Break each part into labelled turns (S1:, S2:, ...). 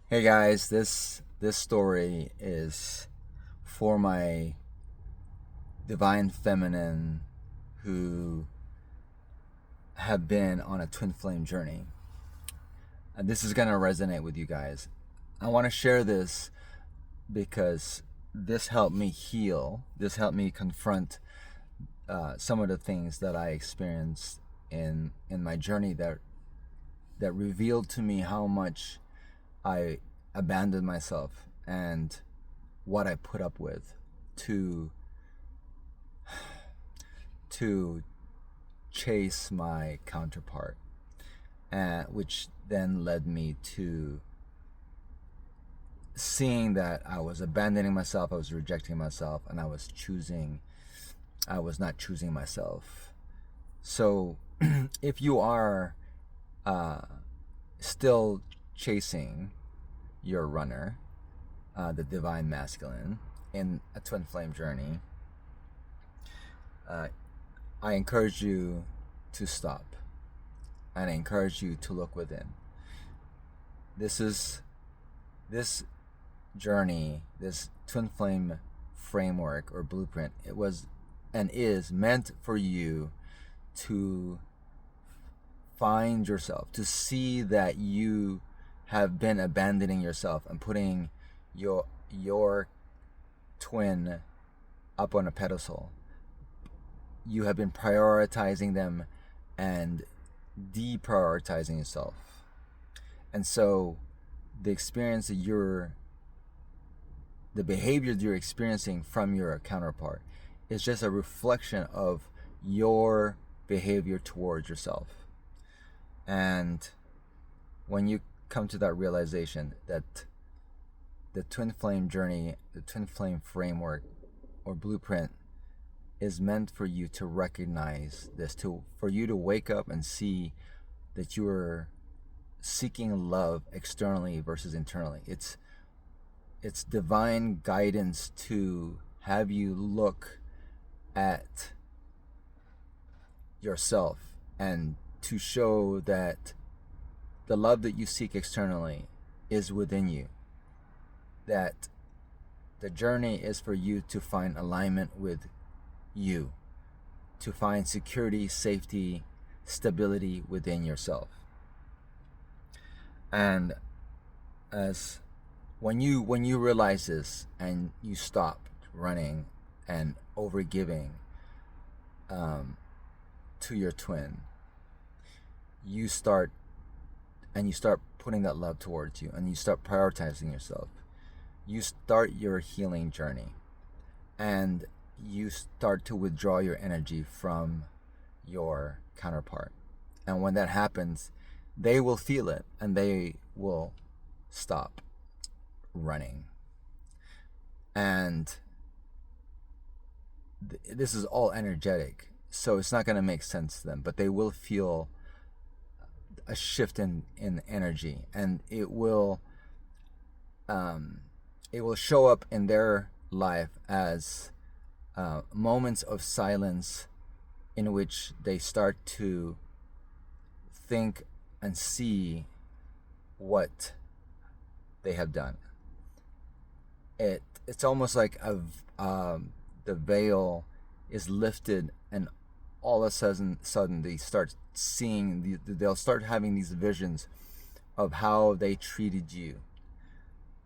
S1: Hey guys, this story is for my divine feminine who have been on a twin flame journey. And this is going to resonate with you guys. I want to share this because this helped me heal. This helped me confront some of the things that I experienced in my journey that revealed to me how much I abandoned myself and what I put up with to to chase my counterpart, which then led me to seeing that I was abandoning myself, I was rejecting myself, and I was not choosing myself. So, if you are uh, still chasing your runner, the divine masculine, in a twin flame journey, uh, I encourage you to stop, and I encourage you to look within. This is this journey, this twin flame framework or blueprint. It was and is meant for you to find yourself, to see that you have been abandoning yourself and putting your twin up on a pedestal. You have been prioritizing them and deprioritizing yourself. And so the experience that the behavior that you're experiencing from your counterpart is just a reflection of your behavior towards yourself. And when you come to that realization that the twin flame journey, the twin flame framework or blueprint is meant for you to recognize this, for you to wake up and see that you are seeking love externally versus internally. It's divine guidance to have you look at yourself and to show that the love that you seek externally is within you. That the journey is for you to find alignment with you, to find security, safety, stability within yourself. And as when you realize this and you stop running and overgiving to your twin, you start putting that love towards you, and you start prioritizing yourself. You start your healing journey, and you start to withdraw your energy from your counterpart. And when that happens, they will feel it and they will stop running. And this is all energetic, so it's not going to make sense to them, but they will feel a shift in energy, and it will show up in their life as moments of silence in which they start to think and see what they have done. It's almost like the veil is lifted, and all of a sudden they'll start having these visions of how they treated you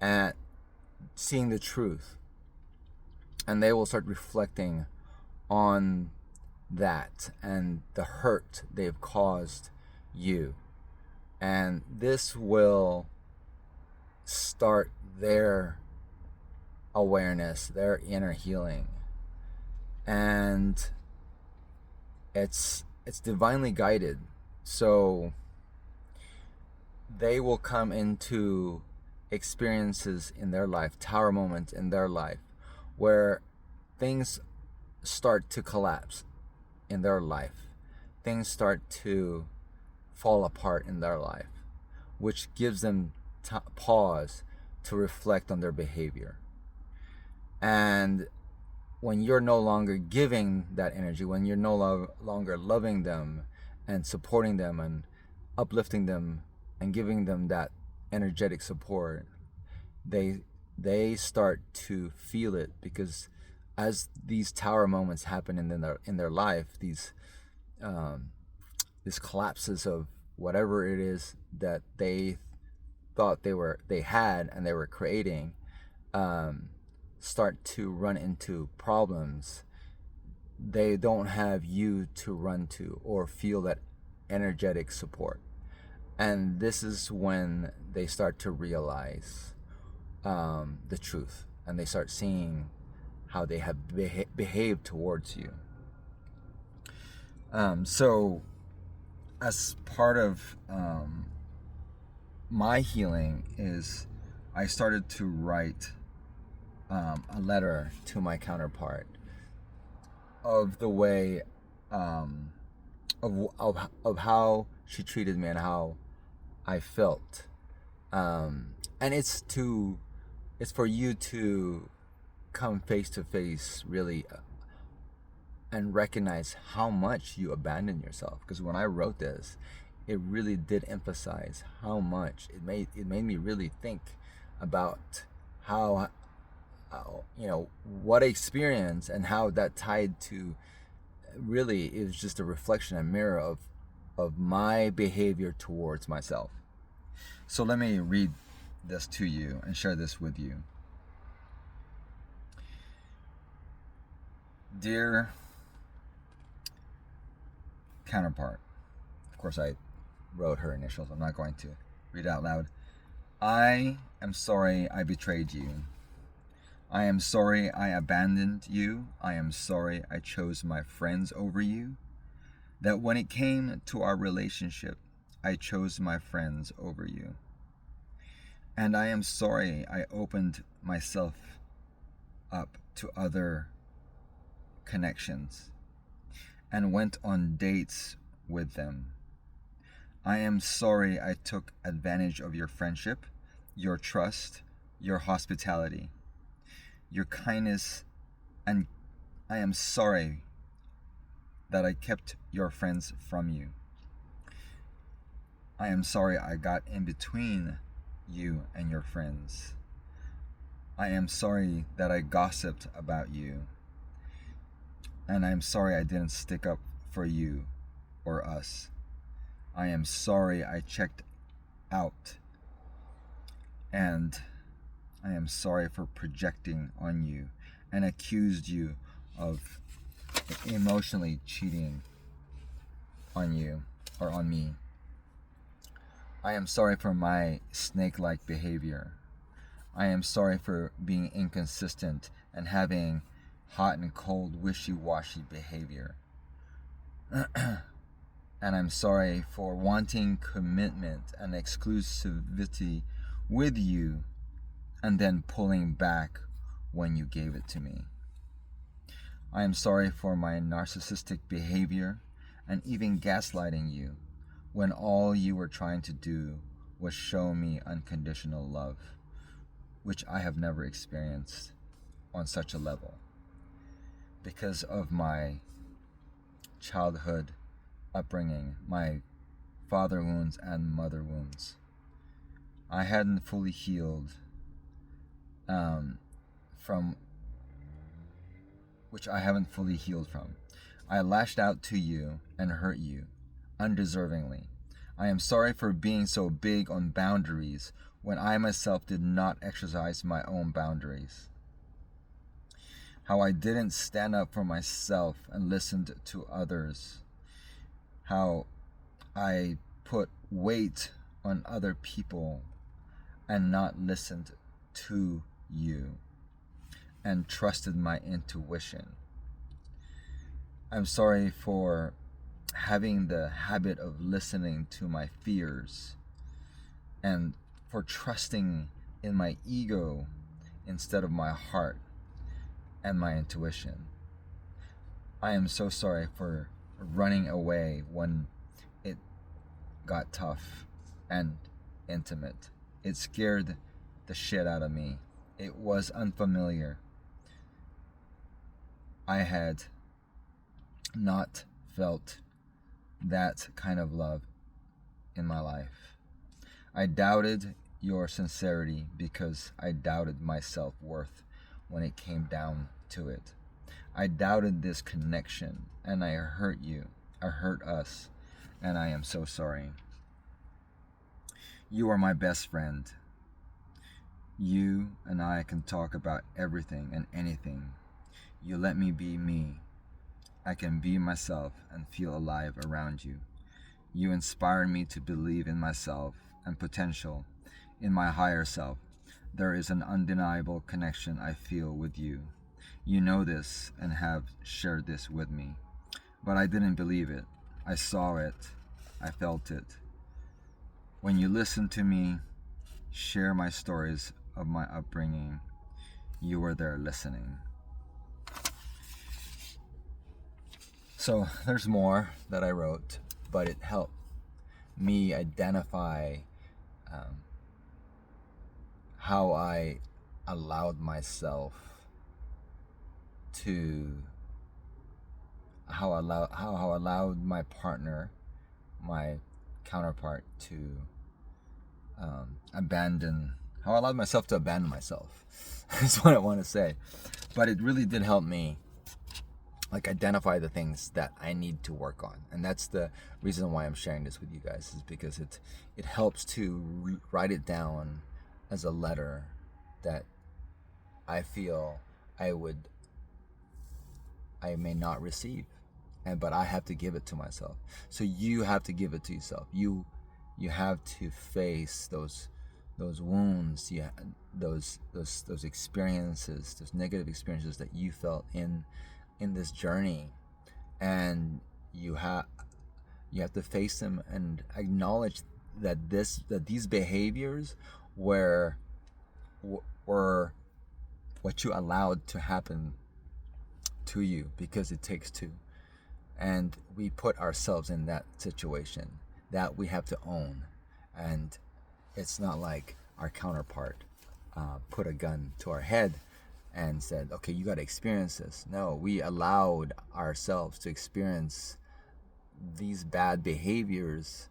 S1: and seeing the truth, and they will start reflecting on that and the hurt they've caused you, and this will start their awareness, their inner healing. And it's divinely guided, so they will come into experiences in their life, tower moments in their life, where things start to collapse in their life, things start to fall apart in their life, which gives them pause to reflect on their behavior. And when you're no longer giving that energy, when you're no longer loving them and supporting them and uplifting them and giving them that energetic support, they start to feel it, because as these tower moments happen in their life, um, these collapses of whatever it is that they thought they had and they were creating, um, start to run into problems. They don't have you to run to or feel that energetic support, and this is when they start to realize the truth, and they start seeing how they have behaved towards you. So as part of my healing is I started to write a letter to my counterpart of the way of how she treated me and how I felt, and it's for you to come face to face, really, and recognize how much you abandoned yourself. Because when I wrote this, it really did emphasize how much it made me really think about how what I experienced, and how that tied to, really, it was just a reflection, a mirror of my behavior towards myself. So let me read this to you and share this with you. Dear counterpart, of course I wrote her initials, I'm not going to read out loud. I am sorry I betrayed you. I am sorry I abandoned you. I am sorry I chose my friends over you. That when it came to our relationship, I chose my friends over you. And I am sorry I opened myself up to other connections and went on dates with them. I am sorry I took advantage of your friendship, your trust, your hospitality, your kindness, and I am sorry that I kept your friends from you. I am sorry I got in between you and your friends. I am sorry that I gossiped about you. And I am sorry I didn't stick up for you or us. I am sorry I checked out. And I am sorry for projecting on you and accused you of emotionally cheating on you or on me. I am sorry for my snake-like behavior. I am sorry for being inconsistent and having hot and cold, wishy-washy behavior. And I'm sorry for wanting commitment and exclusivity with you and then pulling back when you gave it to me. I am sorry for my narcissistic behavior and even gaslighting you when all you were trying to do was show me unconditional love, which I have never experienced on such a level because of my childhood upbringing, my father wounds and mother wounds. I hadn't fully healed from which I haven't fully healed from. I lashed out to you and hurt you undeservingly. I am sorry for being so big on boundaries when I myself did not exercise my own boundaries. How I didn't stand up for myself and listened to others. How I put weight on other people and not listened to you and trusted my intuition. I'm sorry for having the habit of listening to my fears and for trusting in my ego instead of my heart and my intuition. I am so sorry for running away when it got tough and intimate. It scared the shit out of me. It was unfamiliar. I had not felt that kind of love in my life. I doubted your sincerity because I doubted my self-worth when it came down to it. I doubted this connection and I hurt you. I hurt us, and I am so sorry. You are my best friend. You and I can talk about everything and anything. You let me be me. I can be myself and feel alive around you. You inspire me to believe in myself and potential, in my higher self. There is an undeniable connection I feel with you. You know this and have shared this with me. But I didn't believe it. I saw it. I felt it. When you listen to me, share my stories of my upbringing, you were there listening. So there's more that I wrote, but it helped me identify how I allowed myself to how I allowed my partner, my counterpart, to how I allowed myself to abandon myself. That's what I want to say. But it really did help me identify the things that I need to work on. And that's the reason why I'm sharing this with you guys, is because it helps to write it down as a letter that I feel I may not receive, but I have to give it to myself. So you have to give it to yourself. You have to face those wounds, those experiences, those negative experiences that you felt in this journey, and you have to face them and acknowledge that these behaviors were what you allowed to happen to you, because it takes two, and we put ourselves in that situation that we have to own. And it's not like our counterpart put a gun to our head and said, okay, you got to experience this. No, we allowed ourselves to experience these bad behaviors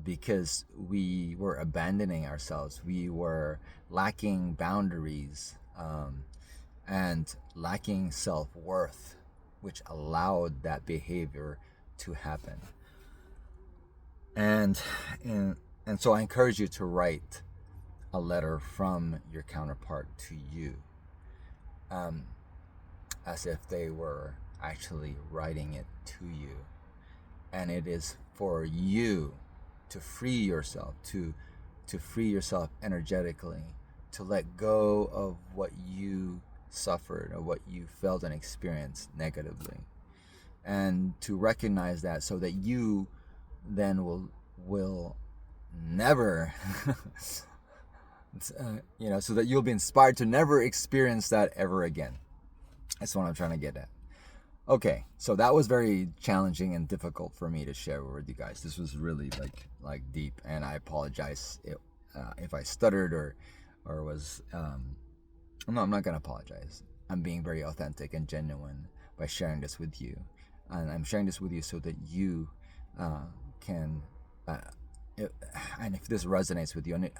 S1: because we were abandoning ourselves. We were lacking boundaries and lacking self-worth, which allowed that behavior to happen. And so I encourage you to write a letter from your counterpart to you, as if they were actually writing it to you. And it is for you to free yourself, to free yourself energetically, to let go of what you suffered or what you felt and experienced negatively, and to recognize that, so that you then will never so that you'll be inspired to never experience that ever again. That's what I'm trying to get at. Okay, so that was very challenging and difficult for me to share with you guys. This was really like deep, and I apologize if I stuttered or was no, I'm not gonna apologize. I'm being very authentic and genuine by sharing this with you, and I'm sharing this with you so that you can and if this resonates with you, and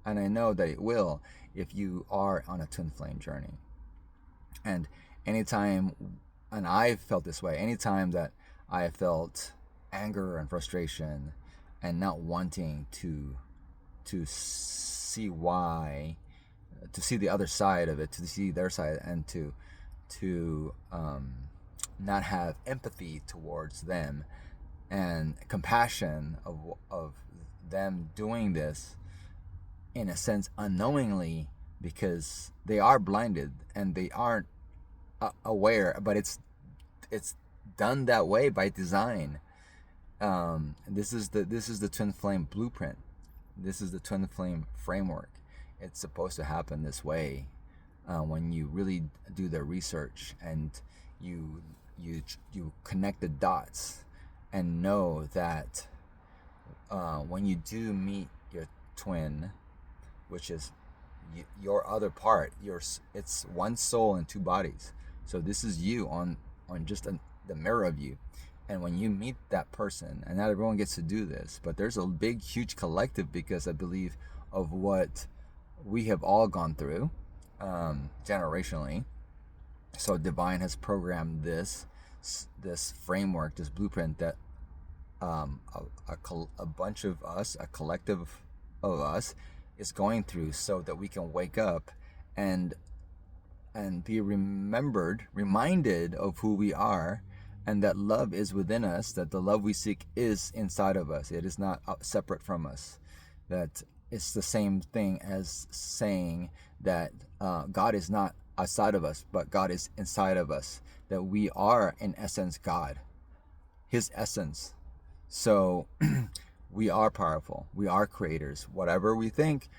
S1: I know that it will, if you are on a twin flame journey. And anytime, and I felt this way, anytime that I felt anger and frustration and not wanting to see why, to see the other side of it, to see their side, and to not have empathy towards them and compassion of them doing this, in a sense unknowingly, because they are blinded and they aren't aware, but it's done that way by design. This is the twin flame blueprint. This is the twin flame framework. It's supposed to happen this way when you really do the research and you connect the dots and know that when you do meet your twin, which is your other part, it's one soul and two bodies. So this is you on just the mirror of you. And when you meet that person, and not everyone gets to do this, but there's a big, huge collective, because I believe of what we have all gone through generationally. So divine has programmed this framework, this blueprint that a bunch of us, a collective of us, is going through, so that we can wake up and be reminded of who we are, and that love is within us, that the love we seek is inside of us. It is not separate from us. That it's the same thing as saying that God is not outside of us, but God is inside of us. That we are, in essence, God, His essence. So we are powerful. We are creators. Whatever we think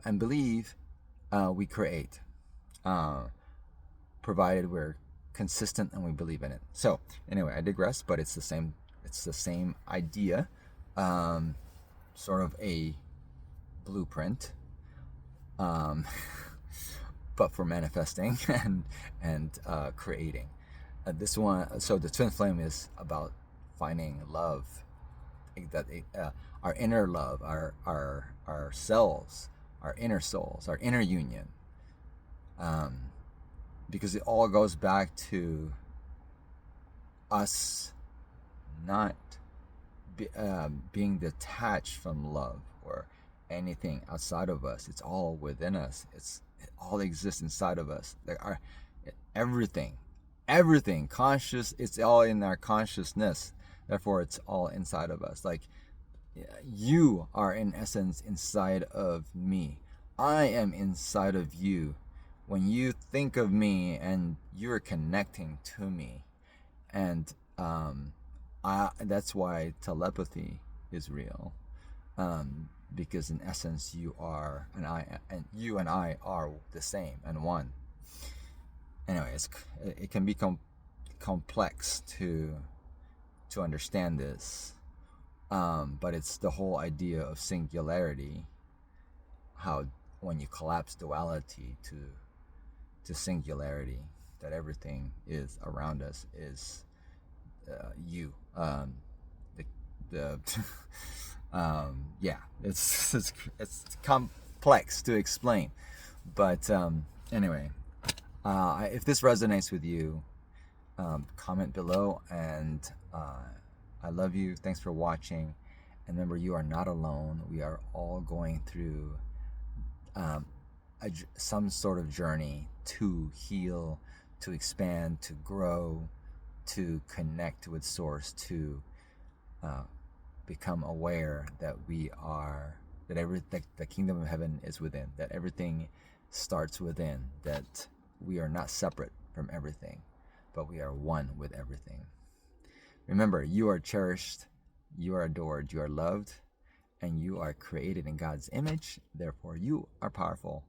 S1: and believe, we create. Provided we're consistent and we believe in it. So anyway, I digress, but it's the same idea, sort of a blueprint, but for manifesting and creating. This one, so the twin flame is about finding love, that our inner love, our selves, our inner souls, our inner union. Because it all goes back to us not being detached from love or anything outside of us. It's all within us. It all exists inside of us. Like everything conscious. It's all in our consciousness. Therefore, it's all inside of us. Like you are in essence inside of me. I am inside of you. When you think of me, and you're connecting to me, and that's why telepathy is real, because in essence you are, and I are the same and one. Anyway, it can be complex to understand this, but it's the whole idea of singularity. How when you collapse duality to singularity, that everything is around us is you. Yeah, it's complex to explain, but anyway, if this resonates with you, comment below, and I love you. Thanks for watching, and remember, you are not alone. We are all going through some sort of journey to heal, to expand, to grow, to connect with Source, to become aware that the kingdom of heaven is within, that everything starts within, that we are not separate from everything, but we are one with everything. Remember, you are cherished, you are adored, you are loved, and you are created in God's image. Therefore, you are powerful.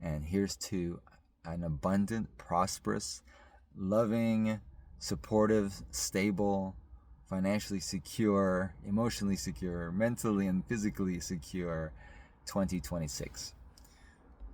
S1: And here's to an abundant, prosperous, loving, supportive, stable, financially secure, emotionally secure, mentally and physically secure 2026.